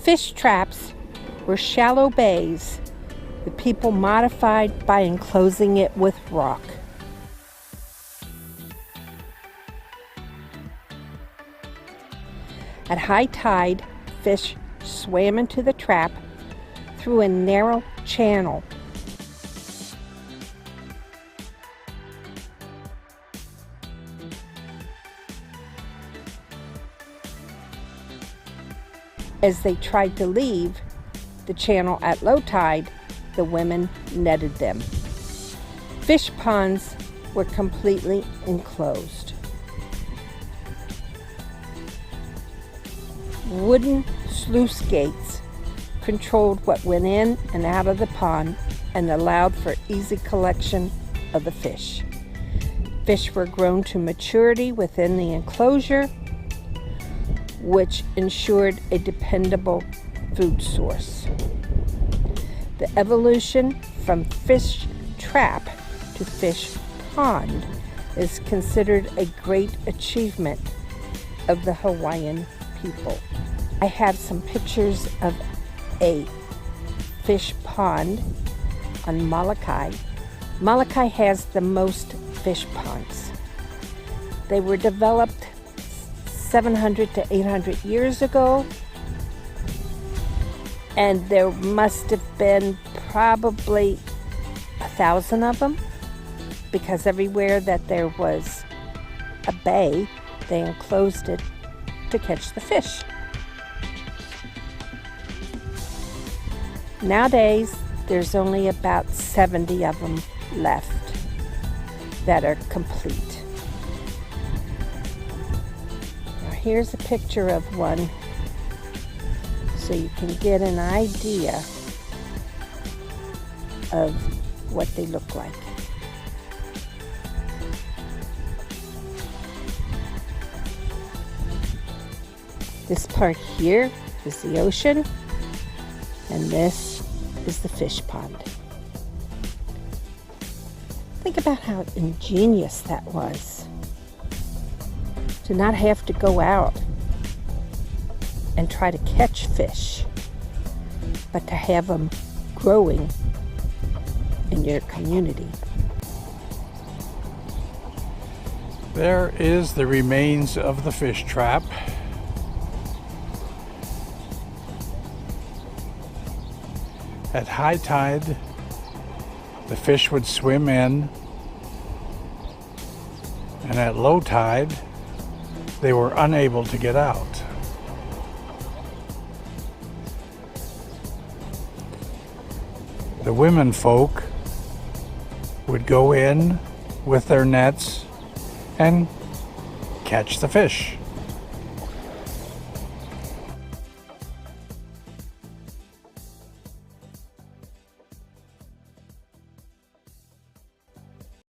fish traps were shallow bays the people modified by enclosing it with rock. At high tide, fish swam into the trap through a narrow channel. As they tried to leave the channel at low tide, the women netted them. Fish ponds were completely enclosed. Wooden sluice gates controlled what went in and out of the pond and allowed for easy collection of the fish. Fish were grown to maturity within the enclosure, which ensured a dependable food source. The evolution from fish trap to fish pond is considered a great achievement of the Hawaiian people. I have some pictures of a fish pond on Molokai. Molokai has the most fish ponds. They were developed 700 to 800 years ago, and there must have been probably 1,000 of them, because everywhere that there was a bay, they enclosed it to catch the fish. Nowadays, there's only about 70 of them left that are complete. Now here's a picture of one so you can get an idea of what they look like. This part here is the ocean, and this is the fish pond. Think about how ingenious that was, to not have to go out and try to catch fish, but to have them growing in your community. There is the remains of the fish trap. At high tide, the fish would swim in, and at low tide, they were unable to get out. The women folk would go in with their nets and catch the fish.